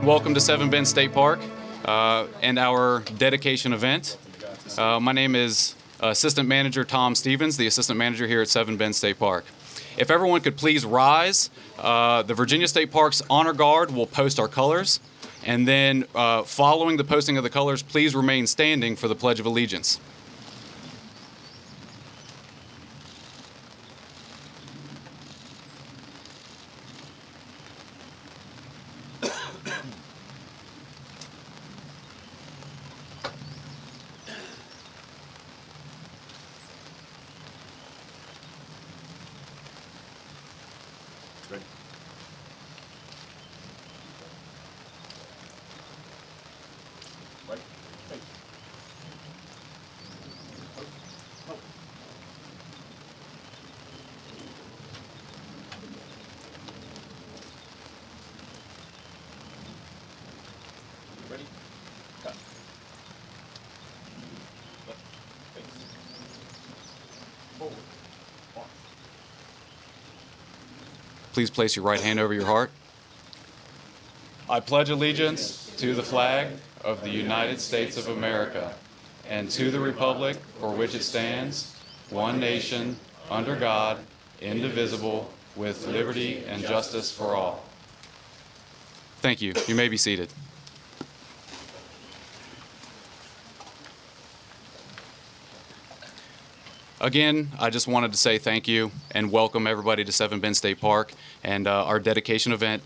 welcome to Seven Bend State Park and our dedication event. My name is Assistant Manager Tom Stevens, the Assistant Manager here at Seven Bend State Park. If everyone could please rise, the Virginia State Parks Honor Guard will post our colors, and then following the posting of the colors, please remain standing for the Pledge of Allegiance. Please place your right hand over your heart. I pledge allegiance to the flag of the United States of America and to the republic for which it stands, one nation, under God, indivisible, with liberty and justice for all. Thank you. You may be seated. Again, I just wanted to say thank you and welcome everybody to Seven Bend State Park and our dedication event.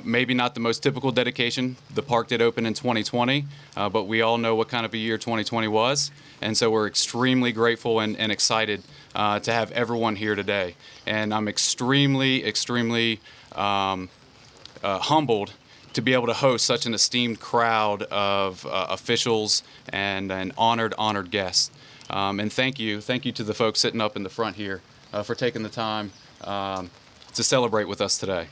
Maybe not the most typical dedication. The park did open in 2020, but we all know what kind of a year 2020 was. And so we're extremely grateful and excited to have everyone here today. And I'm extremely humbled to be able to host such an esteemed crowd of officials and honored guests. And thank you to the folks sitting up in the front here for taking the time to celebrate with us today.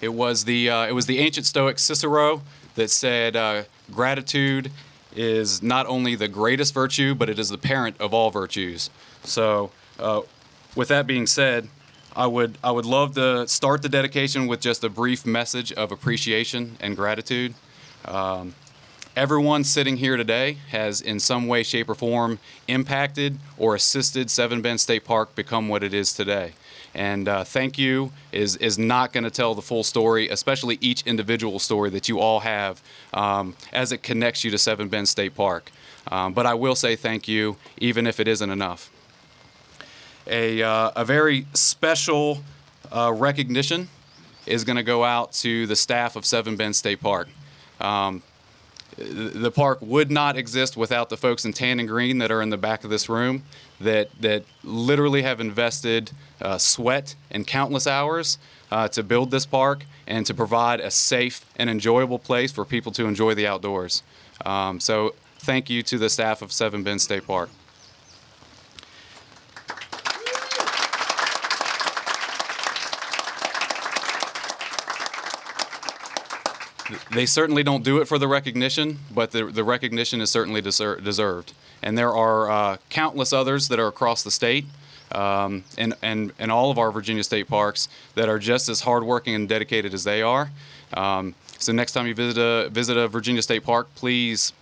It was the ancient Stoic Cicero that said, gratitude is not only the greatest virtue, but it is the parent of all virtues. So with that being said, I would love to start the dedication with just a brief message of appreciation and gratitude. Everyone sitting here today has in some way, shape, or form impacted or assisted Seven Bend State Park become what it is today. And thank you is not going to tell the full story, especially each individual story that you all have as it connects you to Seven Bend State Park. But I will say thank you, even if it isn't enough. A very special recognition is going to go out to the staff of Seven Bend State Park. The park would not exist without the folks in tan and green that are in the back of this room that literally have invested sweat and countless hours to build this park and to provide a safe and enjoyable place for people to enjoy the outdoors. So thank you to the staff of Seven Bend State Park. They certainly don't do it for the recognition, but the recognition is certainly deserved. And there are countless others that are across the state and all of our Virginia state parks that are just as hardworking and dedicated as they are. So next time you visit a Virginia state park, please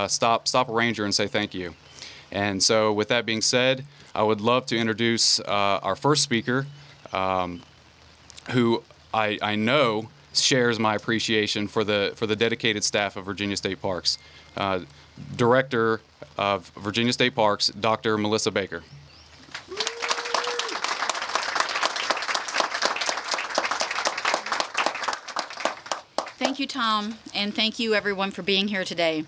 stop a ranger and say thank you. And so with that being said, I would love to introduce our first speaker, who I know shares my appreciation for the dedicated staff of Virginia State Parks. Director of Virginia State Parks, Dr. Melissa Baker. Thank you, Tom, and thank you everyone for being here today.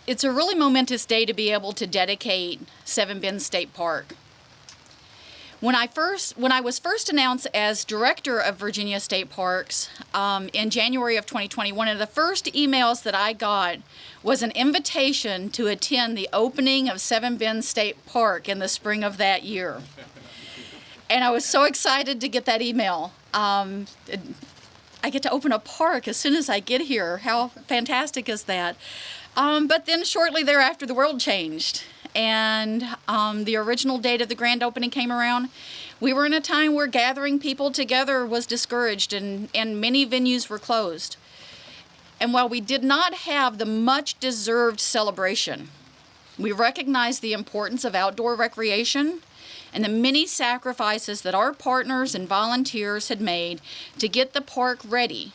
It's a really momentous day to be able to dedicate Seven Bend State Park. When I was first announced as director of Virginia State Parks in January of 2020, one of the first emails that I got was an invitation to attend the opening of Seven Bend State Park in the spring of that year. And I was so excited to get that email. I get to open a park as soon as I get here. How fantastic is that? But then shortly thereafter, the world changed. and the original date of the grand opening came around, we were in a time where gathering people together was discouraged and many venues were closed. And while we did not have the much deserved celebration, we recognized the importance of outdoor recreation and the many sacrifices that our partners and volunteers had made to get the park ready.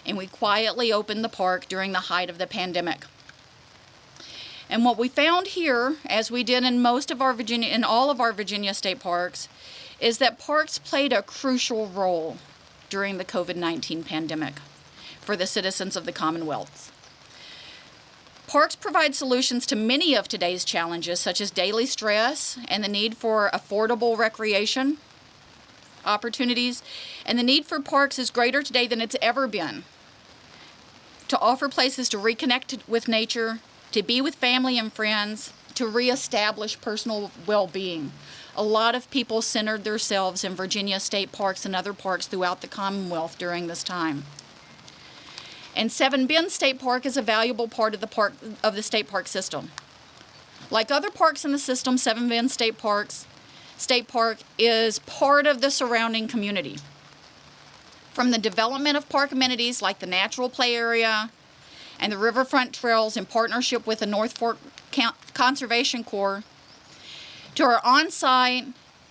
And we quietly opened the park during the height of the pandemic. And what we found here, as we did in all of our Virginia state parks, is that parks played a crucial role during the COVID-19 pandemic for the citizens of the Commonwealth. Parks provide solutions to many of today's challenges, such as daily stress and the need for affordable recreation opportunities. And the need for parks is greater today than it's ever been, to offer places to reconnect with nature, to be with family and friends, to reestablish personal well-being. A lot of people centered themselves in Virginia state parks and other parks throughout the Commonwealth during this time. And Seven Bend State Park is a valuable part of the state park system. Like other parks in the system, Seven Bend State Park is part of the surrounding community. From the development of park amenities like the natural play area and the riverfront trails in partnership with the North Fork Conservation Corps, to our on-site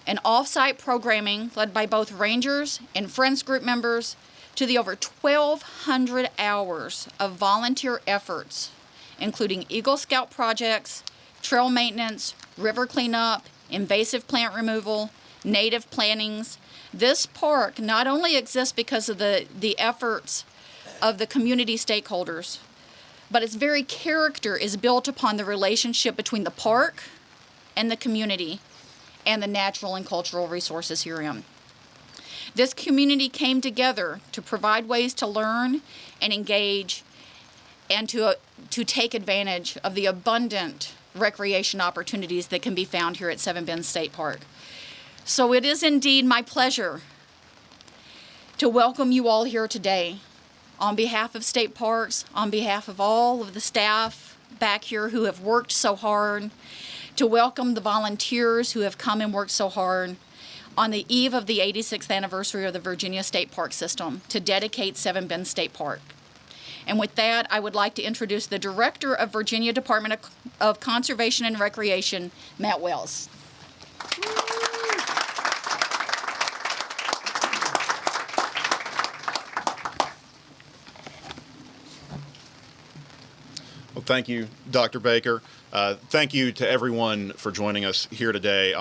and off-site programming led by both rangers and Friends Group members, to the over 1,200 hours of volunteer efforts, including Eagle Scout projects, trail maintenance, river cleanup, invasive plant removal, native plantings. This park not only exists because of the efforts of the community stakeholders, but its very character is built upon the relationship between the park and the community and the natural and cultural resources herein. This community came together to provide ways to learn and engage and to take advantage of the abundant recreation opportunities that can be found here at Seven Bend State Park. So it is indeed my pleasure to welcome you all here today. On behalf of State Parks, on behalf of all of the staff back here who have worked so hard, to welcome the volunteers who have come and worked so hard on the eve of the 86th anniversary of the Virginia State Park System to dedicate Seven Bend State Park. And with that, I would like to introduce the Director of Virginia Department of Conservation and Recreation, Matt Wells. Well, thank you, Dr. Baker. Thank you to everyone for joining us here today.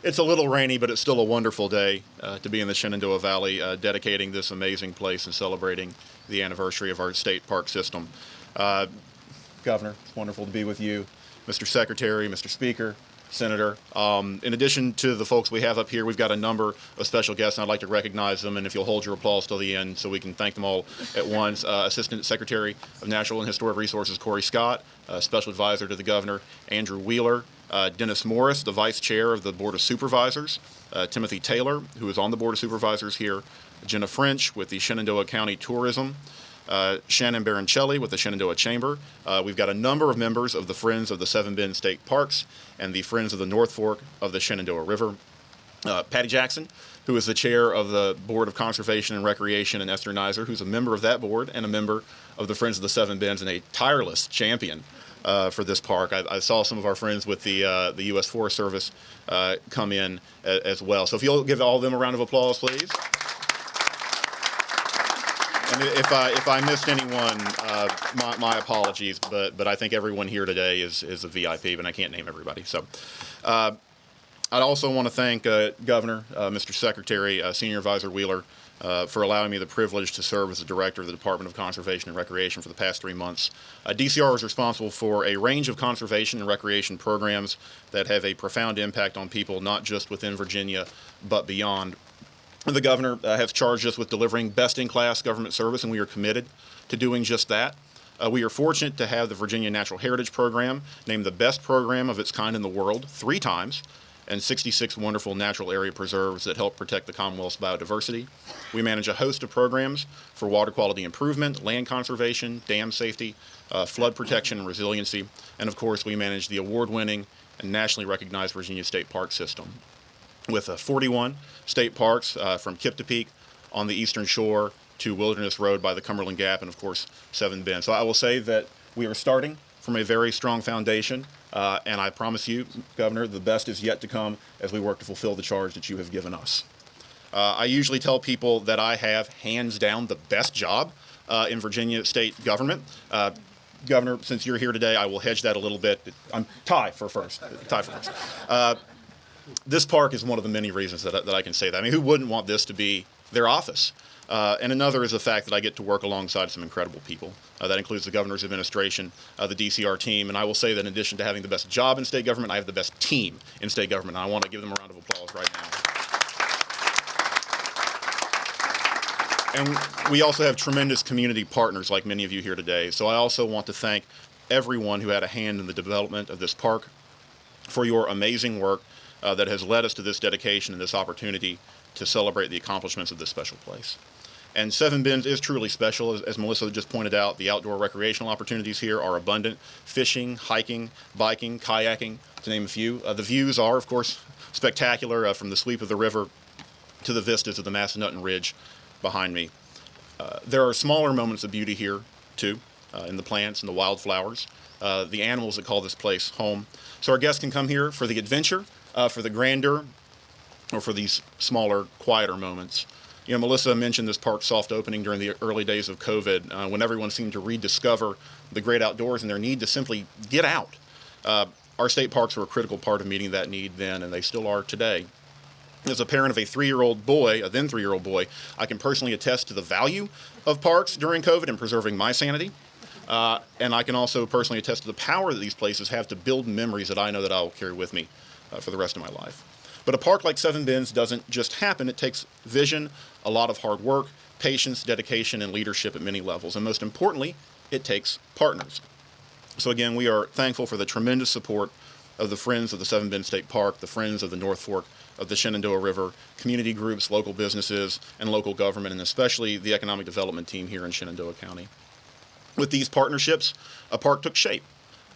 It's a little rainy, but it's still a wonderful day to be in the Shenandoah Valley, dedicating this amazing place and celebrating the anniversary of our state park system. Governor, it's wonderful to be with you. Mr. Secretary, Mr. Speaker, Senator. In addition to the folks we have up here, we've got a number of special guests, and I'd like to recognize them, and if you'll hold your applause till the end so we can thank them all at once. Assistant Secretary of Natural and Historic Resources, Corey Scott, Special Advisor to the Governor, Andrew Wheeler, Dennis Morris, the Vice Chair of the Board of Supervisors, Timothy Taylor, who is on the Board of Supervisors here, Jenna French with the Shenandoah County Tourism, Shannon Baroncelli with the Shenandoah Chamber. We've got a number of members of the Friends of the Seven Bend State Parks and the Friends of the North Fork of the Shenandoah River. Patty Jackson, who is the chair of the Board of Conservation and Recreation, and Esther Nizer, who's a member of that board and a member of the Friends of the Seven Bends and a tireless champion for this park. I saw some of our friends with the U.S. Forest Service come in as well. So if you'll give all of them a round of applause, please. And if I missed anyone, my apologies, but I think everyone here today is a VIP, but I can't name everybody. So I'd also want to thank Governor, Mr. Secretary, Senior Advisor Wheeler, for allowing me the privilege to serve as the Director of the Department of Conservation and Recreation for the past 3 months. DCR is responsible for a range of conservation and recreation programs that have a profound impact on people, not just within Virginia, but beyond. The Governor has charged us with delivering best-in-class government service, and we are committed to doing just that. We are fortunate to have the Virginia Natural Heritage Program named the best program of its kind in the world 3 times, and 66 wonderful natural area preserves that help protect the Commonwealth's biodiversity. We manage a host of programs for water quality improvement, land conservation, dam safety, flood protection and resiliency, and of course we manage the award-winning and nationally recognized Virginia State Park system, with 41 state parks from Kip to Peak on the eastern shore to Wilderness Road by the Cumberland Gap, and of course, Seven Bend. So I will say that we are starting from a very strong foundation, and I promise you, Governor, the best is yet to come as we work to fulfill the charge that you have given us. I usually tell people that I have, hands down, the best job in Virginia state government. Governor, since you're here today, I will hedge that a little bit. I'm Ty for first. This park is one of the many reasons that I can say that. I mean, who wouldn't want this to be their office? And another is the fact that I get to work alongside some incredible people. That includes the governor's administration, the DCR team, and I will say that in addition to having the best job in state government, I have the best team in state government. And I want to give them a round of applause right now. And we also have tremendous community partners like many of you here today. So I also want to thank everyone who had a hand in the development of this park for your amazing work that has led us to this dedication and this opportunity to celebrate the accomplishments of this special place. And Seven Bends is truly special. As Melissa just pointed out, the outdoor recreational opportunities here are abundant. Fishing, hiking, biking, kayaking, to name a few. The views are, of course, spectacular from the sweep of the river to the vistas of the Massanutten Ridge behind me. There are smaller moments of beauty here, too, in the plants and the wildflowers, the animals that call this place home. So our guests can come here for the adventure, for the grandeur, or for these smaller, quieter moments. You know, Melissa mentioned this park's soft opening during the early days of COVID, when everyone seemed to rediscover the great outdoors and their need to simply get out. Our state parks were a critical part of meeting that need then, and they still are today. As a parent of a 3-year-old boy, a then 3-year-old boy, I can personally attest to the value of parks during COVID in preserving my sanity. And I can also personally attest to the power that these places have to build memories that I know that I will carry with me for the rest of my life. But a park like Seven Bends doesn't just happen. It takes vision, a lot of hard work, patience, dedication, and leadership at many levels. And most importantly, it takes partners. So again, we are thankful for the tremendous support of the Friends of the Seven Bend State Park, the Friends of the North Fork of the Shenandoah River, community groups, local businesses, and local government, and especially the economic development team here in Shenandoah County. With these partnerships, a park took shape.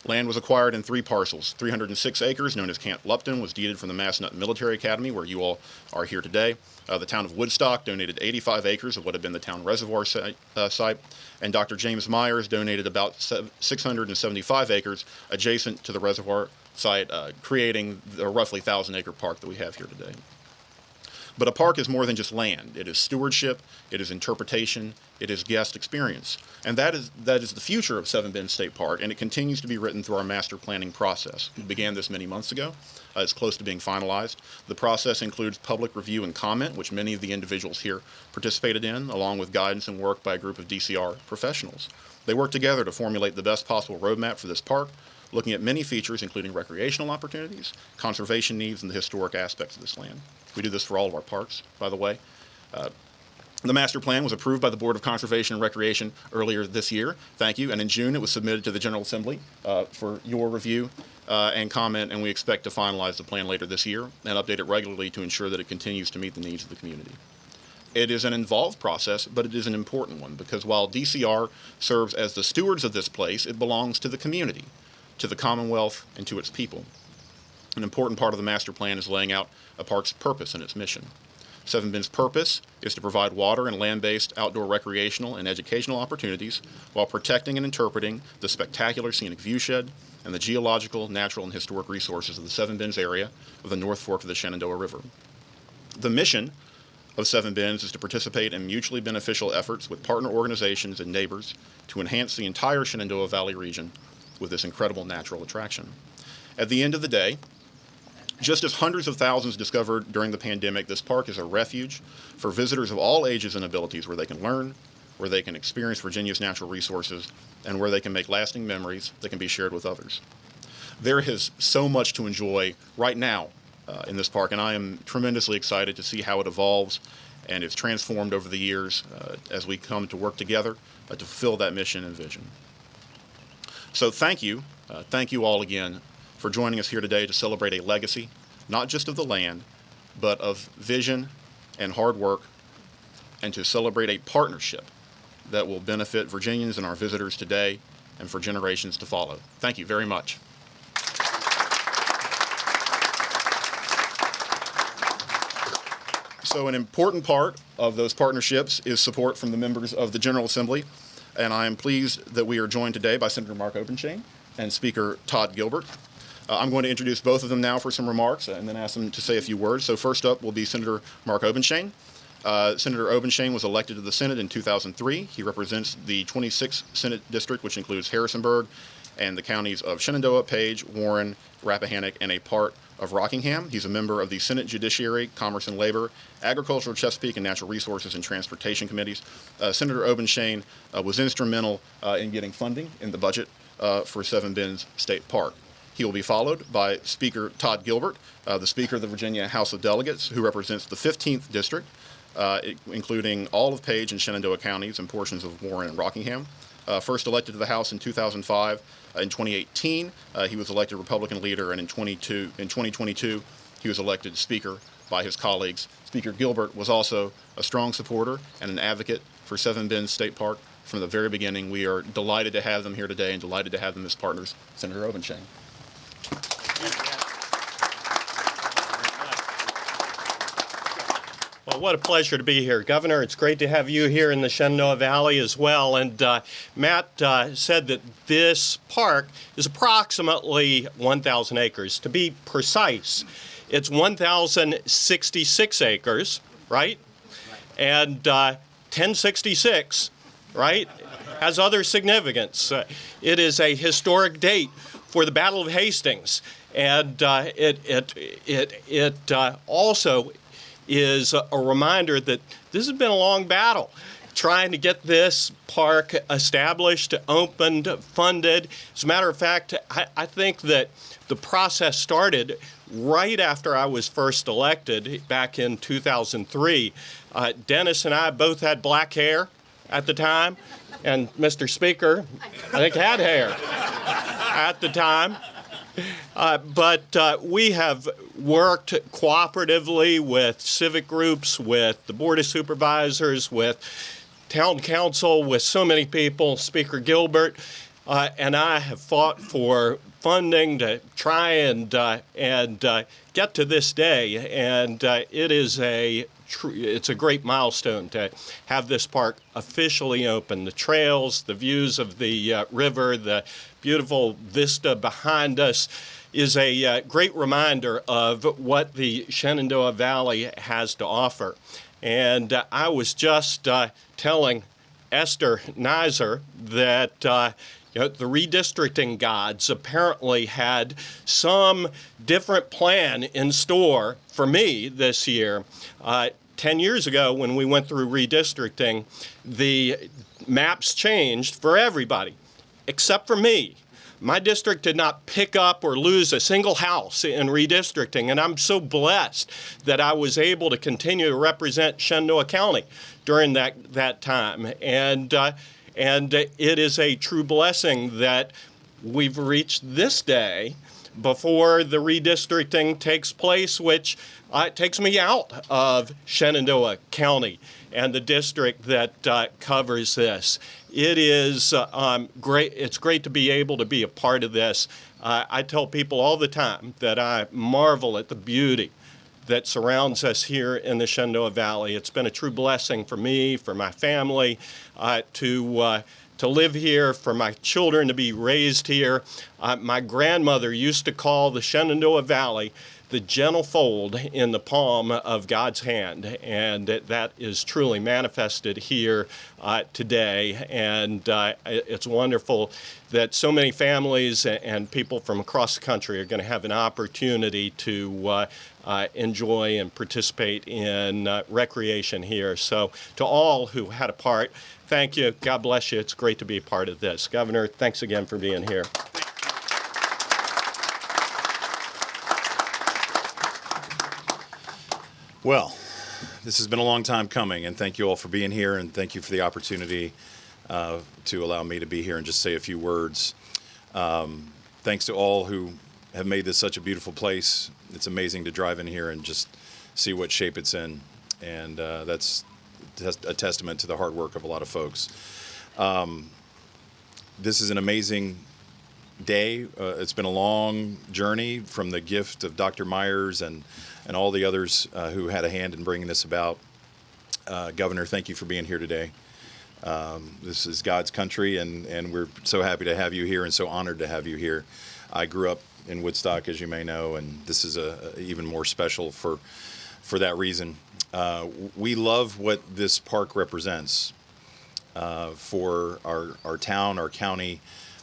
Land was acquired in 3 parcels. 306 acres, known as Camp Lupton, was deeded from the Massanutten Military Academy, where you all are here today. The town of Woodstock donated 85 acres of what had been the town reservoir site, and Dr. James Myers donated about 675 acres adjacent to the reservoir site, creating the roughly 1,000-acre park that we have here today. But a park is more than just land. It is stewardship, it is interpretation, it is guest experience. And that is the future of Seven Bend State Park, and it continues to be written through our master planning process. We began this many months ago. It's close to being finalized. The process includes public review and comment, which many of the individuals here participated in, along with guidance and work by a group of DCR professionals. They worked together to formulate the best possible roadmap for this park, looking at many features, including recreational opportunities, conservation needs, and the historic aspects of this land. We do this for all of our parks, by the way. The master plan was approved by the Board of Conservation and Recreation earlier this year. Thank you. And in June, it was submitted to the General Assembly for your review and comment, and we expect to finalize the plan later this year and update it regularly to ensure that it continues to meet the needs of the community. It is an involved process, but it is an important one because while DCR serves as the stewards of this place, it belongs to the community, to the Commonwealth, and to its people. An important part of the master plan is laying out a park's purpose and its mission. Seven Bend's purpose is to provide water and land-based outdoor recreational and educational opportunities while protecting and interpreting the spectacular scenic viewshed and the geological, natural, and historic resources of the Seven Bends area of the North Fork of the Shenandoah River. The mission of Seven Bends is to participate in mutually beneficial efforts with partner organizations and neighbors to enhance the entire Shenandoah Valley region with this incredible natural attraction. At the end of the day, just as hundreds of thousands discovered during the pandemic, this park is a refuge for visitors of all ages and abilities where they can learn, where they can experience Virginia's natural resources, and where they can make lasting memories that can be shared with others. There is so much to enjoy right now in this park, and I am tremendously excited to see how it evolves and it's transformed over the years as we come to work together to fulfill that mission and vision. So thank you all again for joining us here today to celebrate a legacy, not just of the land, but of vision and hard work, and to celebrate a partnership that will benefit Virginians and our visitors today and for generations to follow. Thank you very much. So an important part of those partnerships is support from the members of the General Assembly, and I am pleased that we are joined today by Senator Mark Obenshain and Speaker Todd Gilbert. I'm going to introduce both of them now for some remarks and then ask them to say a few words. So first up will be Senator Mark Obenshain. Senator Obenshain was elected to the Senate in 2003. He represents the 26th Senate District, which includes Harrisonburg and the counties of Shenandoah, Page, Warren, Rappahannock, and a part of Rockingham. He's a member of the Senate Judiciary, Commerce and Labor, Agricultural, Chesapeake, and Natural Resources and Transportation Committees. Senator Obenshain was instrumental in getting funding in the budget for Seven Bends State Park. He will be followed by Speaker Todd Gilbert, the Speaker of the Virginia House of Delegates, who represents the 15th District, including all of Page and Shenandoah counties and portions of Warren and Rockingham. First elected to the House in 2005. In 2018, he was elected Republican leader, and in 2022, he was elected Speaker by his colleagues. Speaker Gilbert was also a strong supporter and an advocate for Seven Bends State Park from the very beginning. We are delighted to have them here today and delighted to have them as partners. Senator Obenshain. Well, what a pleasure to be here, Governor. It's great to have you here in the Shenandoah Valley as well. And Matt said that this park is approximately 1,000 acres. To be precise, it's 1,066 acres, right? And 1066, right, has other significance. It is a historic date for the Battle of Hastings, and it also is a reminder that this has been a long battle, trying to get this park established, opened, funded. As a matter of fact, I think that the process started right after I was first elected back in 2003. Dennis and I both had black hair at the time, and Mr. Speaker, I think, had hair at the time. But we have worked cooperatively with civic groups, with the Board of Supervisors, with Town Council, with so many people. Speaker Gilbert and I have fought for funding to try and get to this day, and it's a great milestone to have this park officially open. The trails, the views of the river, the beautiful vista behind us is a great reminder of what the Shenandoah Valley has to offer. And I was just telling Esther Nizer that the redistricting gods apparently had some different plan in store for me this year. 10 years ago, when we went through redistricting, the maps changed for everybody, except for me. My district did not pick up or lose a single house in redistricting, and I'm so blessed that I was able to continue to represent Shenandoah County during that time. And it is a true blessing that we've reached this day before the redistricting takes place, which takes me out of Shenandoah County and the district that covers this. It is great. It's great to be able to be a part of this. I tell people all the time that I marvel at the beauty that surrounds us here in the Shenandoah Valley. It's been a true blessing for me, for my family, to live here, for my children to be raised here. My grandmother used to call the Shenandoah Valley the gentle fold in the palm of God's hand, and that is truly manifested here today. And it's wonderful that so many families and people from across the country are going to have an opportunity to enjoy and participate in recreation here. So to all who had a part, thank you. God bless you. It's great to be a part of this. Governor, thanks again for being here. Well, this has been a long time coming, and thank you all for being here, and thank you for the opportunity to allow me to be here and just say a few words. Thanks to all who have made this such a beautiful place. It's amazing to drive in here and just see what shape it's in, and that's a testament to the hard work of a lot of folks. This is an amazing day. It's been a long journey from the gift of Dr. Myers and all the others who had a hand in bringing this about. Governor, thank you for being here today. This is God's country, and we're so happy to have you here and so honored to have you here. I grew up in Woodstock, as you may know, and this is even more special for that reason. We love what this park represents for our town, our county,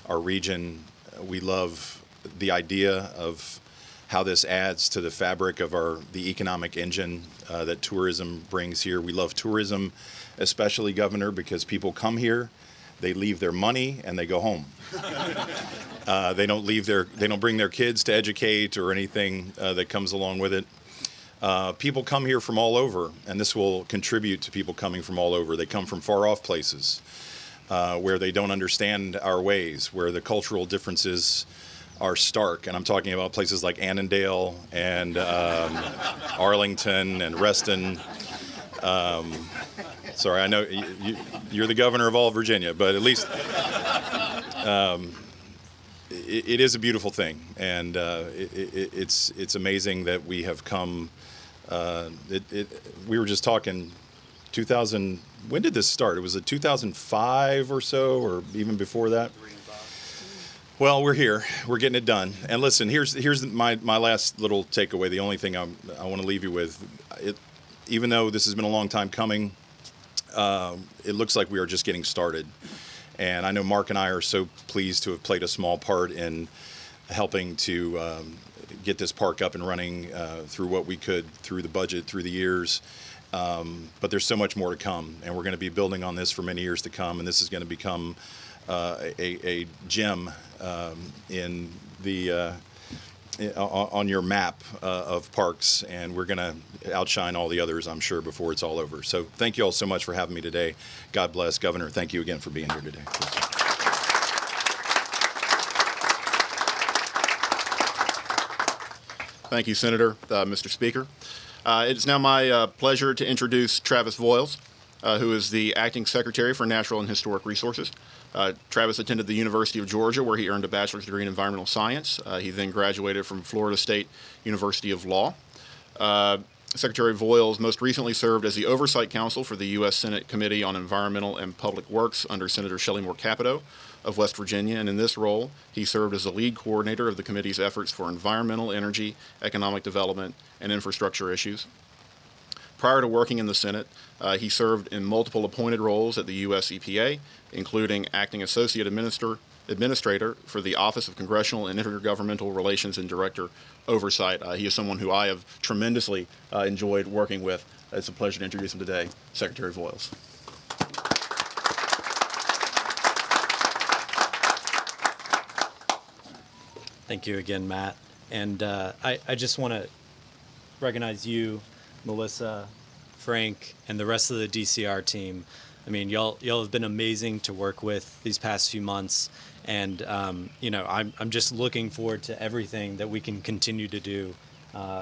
our region. We love the idea of how this adds to the fabric of the economic engine that tourism brings here. We love tourism, especially, Governor, because people come here, they leave their money, and they go home. They don't bring their kids to educate or anything that comes along with it. People come here from all over, and this will contribute to people coming from all over. They come from far off places where they don't understand our ways, where the cultural differences are stark. And I'm talking about places like Annandale and Arlington and Reston. Sorry, I know you're the governor of all of Virginia, but at least it is a beautiful thing, and it's amazing that we have come. We were just talking 2000. When did this start? It was 2005 or so, or even before that. Well, we're here. We're getting it done. And listen, here's my last little takeaway. The only thing I want to leave you with, even though this has been a long time coming, it looks like we are just getting started. And I know Mark and I are so pleased to have played a small part in helping to get this park up and running through what we could, through the budget, through the years. But there's so much more to come, and we're going to be building on this for many years to come. And this is going to become a gem in the on your map of parks, and we're going to outshine all the others, I'm sure, before it's all over. So thank you all so much for having me today. God bless. Governor, thank you again for being here today. Thank you, Senator, Mr. Speaker. It is now my pleasure to introduce Travis Voiles, who is the Acting Secretary for Natural and Historic Resources. Travis attended the University of Georgia, where he earned a bachelor's degree in environmental science. He then graduated from Florida State University of Law. Secretary Voiles most recently served as the Oversight Counsel for the U.S. Senate Committee on Environmental and Public Works under Senator Shelley Moore Capito of West Virginia, and in this role, he served as the lead coordinator of the committee's efforts for environmental, energy, economic development, and infrastructure issues. Prior to working in the Senate, he served in multiple appointed roles at the U.S. EPA, including acting associate administrator for the Office of Congressional and Intergovernmental Relations and Director Oversight. He is someone who I have tremendously enjoyed working with. It's a pleasure to introduce him today, Secretary Voiles. Thank you again, Matt. And I just want to recognize you, Melissa, Frank, and the rest of the DCR team. I mean, y'all have been amazing to work with these past few months, and I'm just looking forward to everything that we can continue to do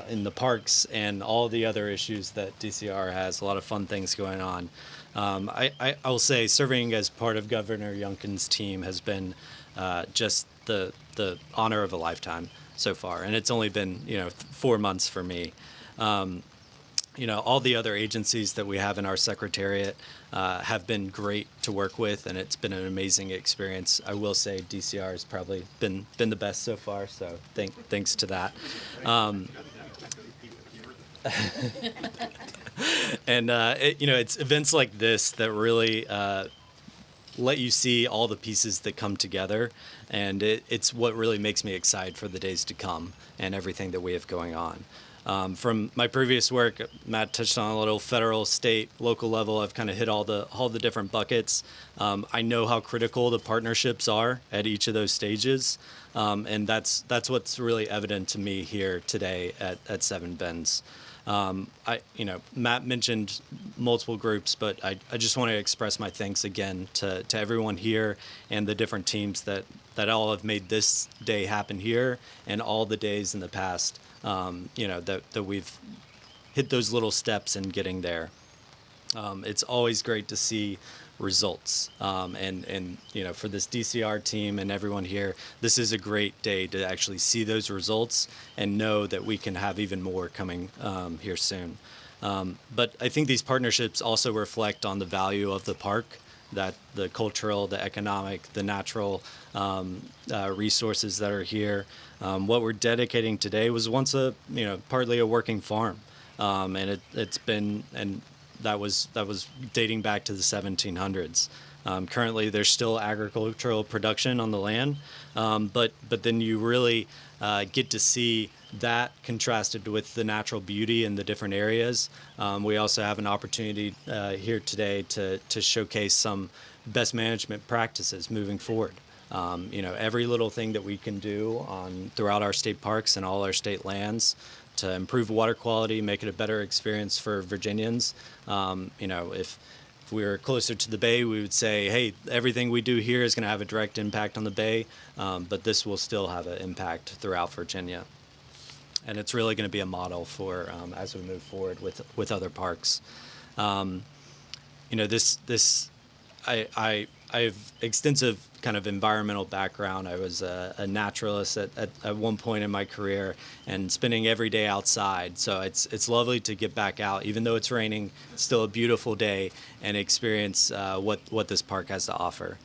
in the parks and all the other issues that DCR has. A lot of fun things going on. I will say, serving as part of Governor Youngkin's team has been just the honor of a lifetime so far, and it's only been 4 months for me. All the other agencies that we have in our secretariat have been great to work with, and it's been an amazing experience. I will say DCR has probably been the best so far, so thanks to that. And it's events like this that really let you see all the pieces that come together, and it's what really makes me excited for the days to come and everything that we have going on. From my previous work, Matt touched on a little federal, state, local level. I've kind of hit all the different buckets. I know how critical the partnerships are at each of those stages, and that's what's really evident to me here today at Seven Bends. Matt mentioned multiple groups, but I just want to express my thanks again to everyone here and the different teams that all have made this day happen here and all the days in the past. That we've hit those little steps in getting there. It's always great to see results. And for this DCR team and everyone here, this is a great day to actually see those results and know that we can have even more coming here soon. But I think these partnerships also reflect on the value of the park, that the cultural, the economic, the natural resources that are here. What we're dedicating today was once partly a working farm, and it's been, and that was dating back to the 1700s. Currently, there's still agricultural production on the land, but then you really get to see that contrasted with the natural beauty in the different areas. We also have an opportunity here today to showcase some best management practices moving forward. Every little thing that we can do throughout our state parks and all our state lands to improve water quality, make it a better experience for Virginians. If we were closer to the bay, we would say, hey, everything we do here is going to have a direct impact on the bay, but this will still have an impact throughout Virginia. And it's really going to be a model for as we move forward with other parks. I have extensive kind of environmental background. I was a naturalist at one point in my career and spending every day outside. So it's lovely to get back out, even though it's raining, it's still a beautiful day, and experience what this park has to offer.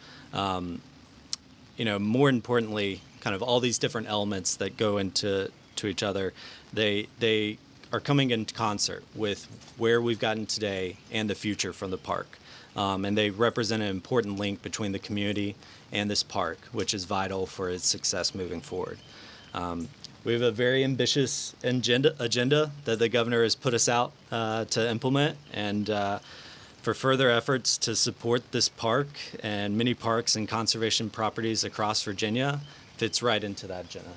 More importantly, kind of all these different elements that go into each other, they are coming in concert with where we've gotten today and the future from the park. And they represent an important link between the community and this park, which is vital for its success moving forward. We have a very ambitious agenda that the governor has put us out to implement, and for further efforts to support this park and many parks and conservation properties across Virginia fits right into that agenda.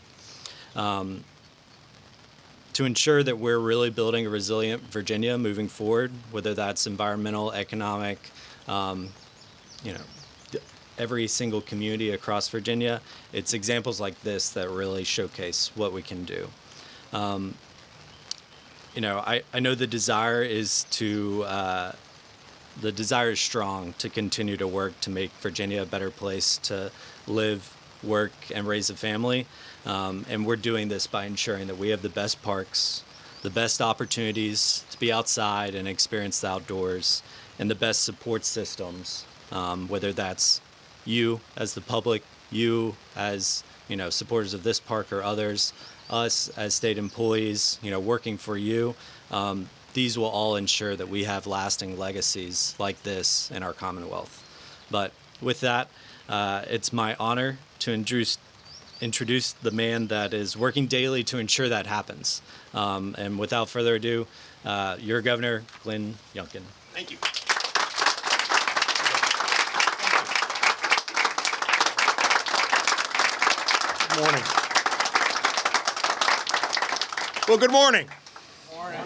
To ensure that we're really building a resilient Virginia moving forward, whether that's environmental, economic, every single community across Virginia, it's examples like this that really showcase what we can do. I know the desire is strong to continue to work to make Virginia a better place to live, work, and raise a family. And we're doing this by ensuring that we have the best parks, the best opportunities to be outside and experience the outdoors, and the best support systems, whether that's you as the public, you as supporters of this park or others, us as state employees, working for you. These will all ensure that we have lasting legacies like this in our Commonwealth. But with that, it's my honor to introduce the man that is working daily to ensure that happens. And without further ado, your governor, Glenn Youngkin. Thank you. Good morning. Well, good morning. Morning.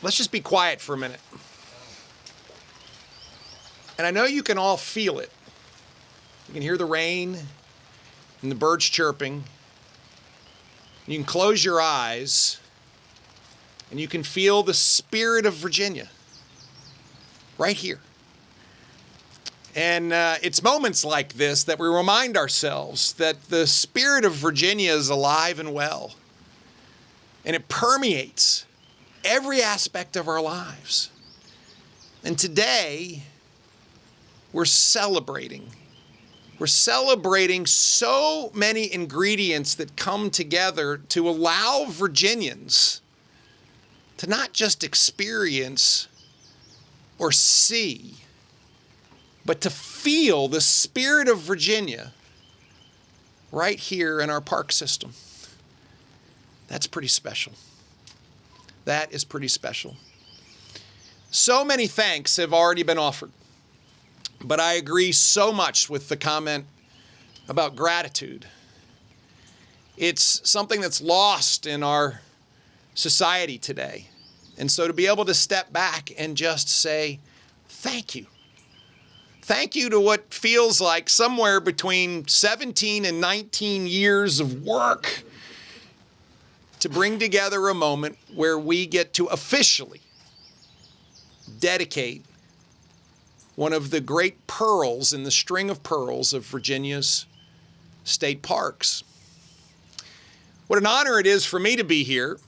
Let's just be quiet for a minute. And I know you can all feel it. You can hear the rain and the birds chirping. You can close your eyes and you can feel the spirit of Virginia right here. And it's moments like this that we remind ourselves that the spirit of Virginia is alive and well. And it permeates every aspect of our lives. And today, we're celebrating. We're celebrating so many ingredients that come together to allow Virginians to not just experience or see, but to feel the spirit of Virginia right here in our park system. That's pretty special. That is pretty special. So many thanks have already been offered, but I agree so much with the comment about gratitude. It's something that's lost in our society today. And so to be able to step back and just say, thank you. Thank you to what feels like somewhere between 17 and 19 years of work to bring together a moment where we get to officially dedicate one of the great pearls in the string of pearls of Virginia's state parks. What an honor it is for me to be here.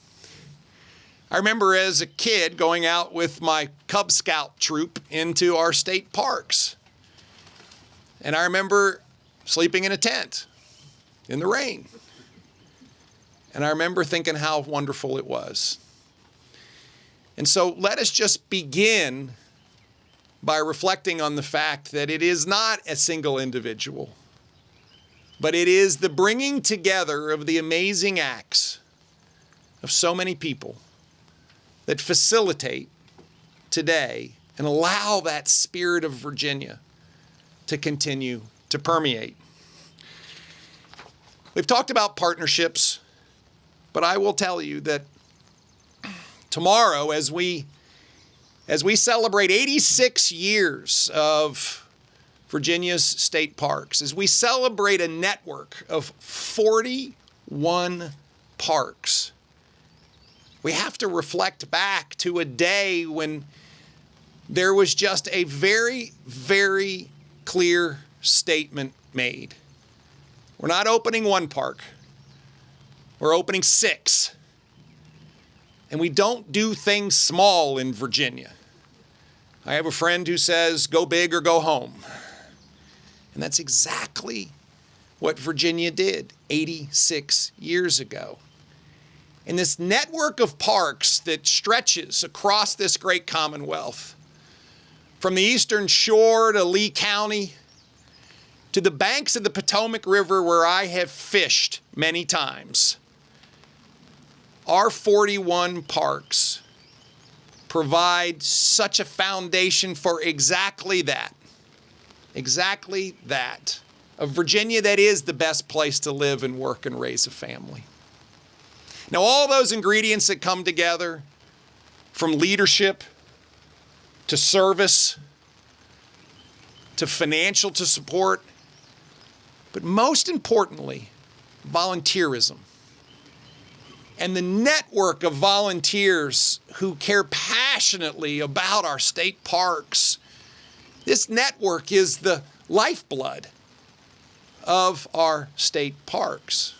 I remember as a kid going out with my Cub Scout troop into our state parks. And I remember sleeping in a tent in the rain. And I remember thinking how wonderful it was. And so let us just begin by reflecting on the fact that it is not a single individual, but it is the bringing together of the amazing acts of so many people that facilitate today and allow that spirit of Virginia to continue to permeate. We've talked about partnerships, but I will tell you that tomorrow, as we celebrate 86 years of Virginia's state parks, as we celebrate a network of 41 parks, we have to reflect back to a day when there was just a very, very clear statement made. We're not opening one park. We're opening 6. And we don't do things small in Virginia. I have a friend who says, go big or go home. And that's exactly what Virginia did 86 years ago. And this network of parks that stretches across this great Commonwealth, from the eastern shore to Lee County, to the banks of the Potomac River where I have fished many times, our 41 parks provide such a foundation for exactly that, a Virginia that is the best place to live and work and raise a family. Now, all those ingredients that come together, from leadership to service to financial to support, but most importantly, volunteerism. And the network of volunteers who care passionately about our state parks. This network is the lifeblood of our state parks.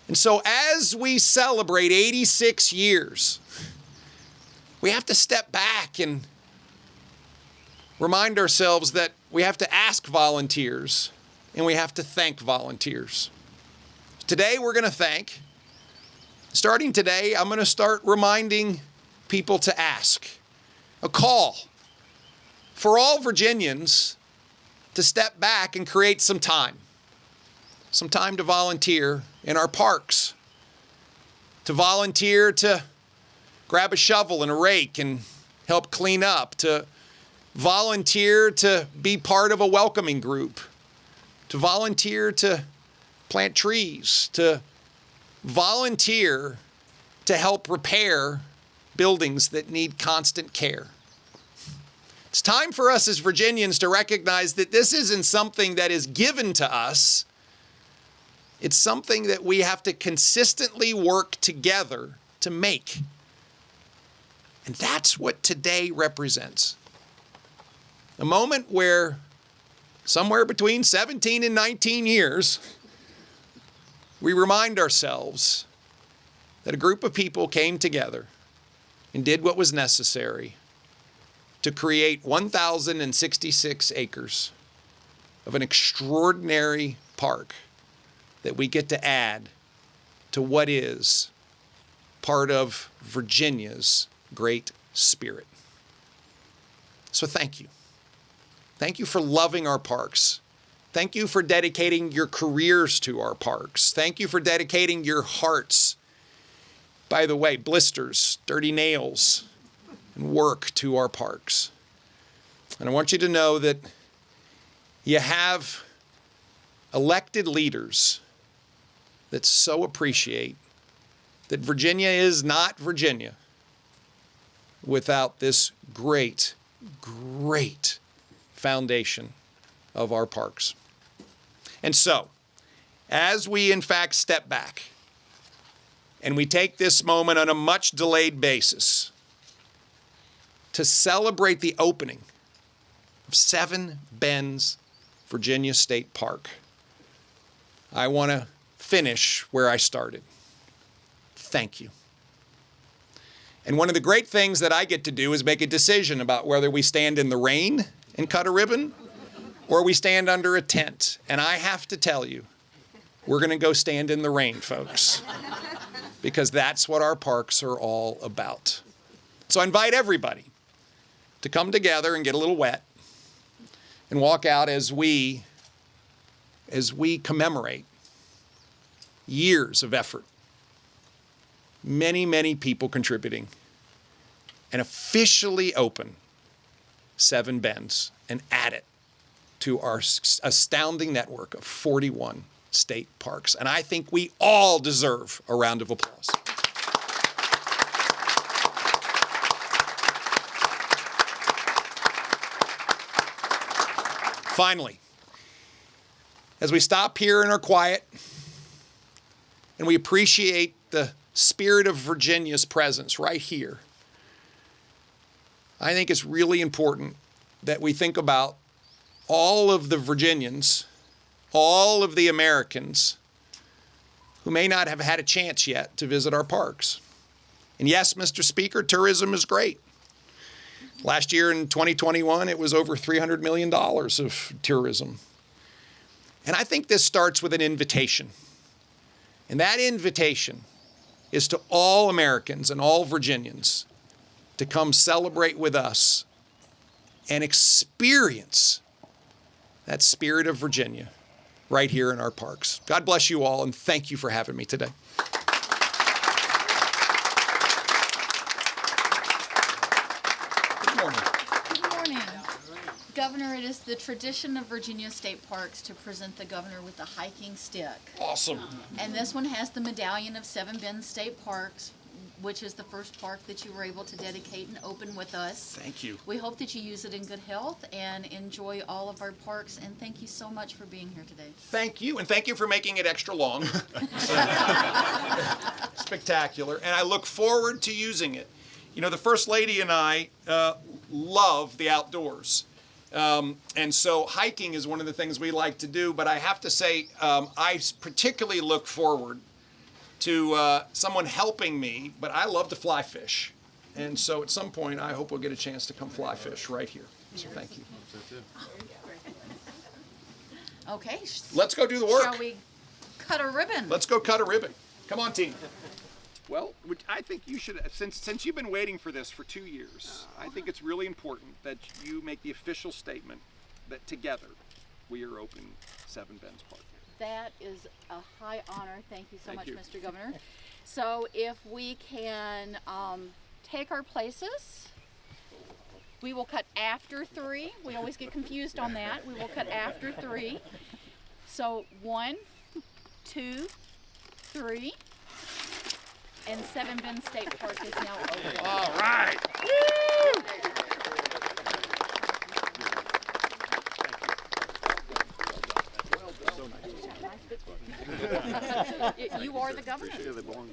And so as we celebrate 86 years, we have to step back and remind ourselves that we have to ask volunteers and we have to thank volunteers. Today we're going to thank. Starting today, I'm going to start reminding people to ask. A call for all Virginians to step back and create some time to volunteer in our parks, to volunteer to grab a shovel and a rake and help clean up, to volunteer to be part of a welcoming group, to volunteer to plant trees, to volunteer to help repair buildings that need constant care. It's time for us as Virginians to recognize that this isn't something that is given to us. It's something that we have to consistently work together to make. And that's what today represents. A moment where somewhere between 17 and 19 years, we remind ourselves that a group of people came together and did what was necessary to create 1,066 acres of an extraordinary park that we get to add to what is part of Virginia's great spirit. So thank you. Thank you for loving our parks. Thank you for dedicating your careers to our parks. Thank you for dedicating your hearts. By the way, blisters, dirty nails, and work to our parks. And I want you to know that you have elected leaders that so appreciate that Virginia is not Virginia without this great, great foundation of our parks. And so, as we in fact step back and we take this moment on a much delayed basis to celebrate the opening of Seven Bends, Virginia State Park. I want to finish where I started. Thank you. And one of the great things that I get to do is make a decision about whether we stand in the rain and cut a ribbon or we stand under a tent. And I have to tell you, we're going to go stand in the rain, folks, because that's what our parks are all about. So I invite everybody to come together and get a little wet and walk out as we commemorate years of effort, many, many people contributing, and officially open Seven Bends and add it to our astounding network of 41 state parks. And I think we all deserve a round of applause. Finally, as we stop here and are quiet and we appreciate the spirit of Virginia's presence right here, I think it's really important that we think about all of the Virginians, all of the Americans who may not have had a chance yet to visit our parks. And yes, Mr. Speaker, tourism is great. Last year in 2021, it was over $300 million of tourism. And I think this starts with an invitation. And that invitation is to all Americans and all Virginians to come celebrate with us and experience that spirit of Virginia right here in our parks. God bless you all, and thank you for having me today. Good morning. Good morning. Governor, it is the tradition of Virginia State Parks to present the governor with a hiking stick. Awesome. And this one has the medallion of Seven Bends State Parks, which is the first park that you were able to dedicate and open with us. Thank you. We hope that you use it in good health and enjoy all of our parks, and thank you so much for being here today. Thank you, and thank you for making it extra long. Spectacular, and I look forward to using it. You know, the First Lady and I love the outdoors. And so hiking is one of the things we like to do, but I have to say, I particularly look forward to someone helping me, but I love to fly fish. And so at some point, I hope we'll get a chance to come fly fish right here. So thank you. Okay. Let's go do the work. Shall we cut a ribbon? Let's go cut a ribbon. Come on, team. Well, I think you should, since you've been waiting for this for 2 years, I think it's really important that you make the official statement that together we are opening Seven Bends Park. That is a high honor. Thank you so much, you. Mr. Governor. So if we can take our places, we will cut after 3. We always get confused on that. We will cut after 3. So 1, 2, 3. And Seven Bends State Park is now open. All right. You are the governor. You as well.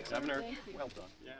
Governor, well done. Yeah.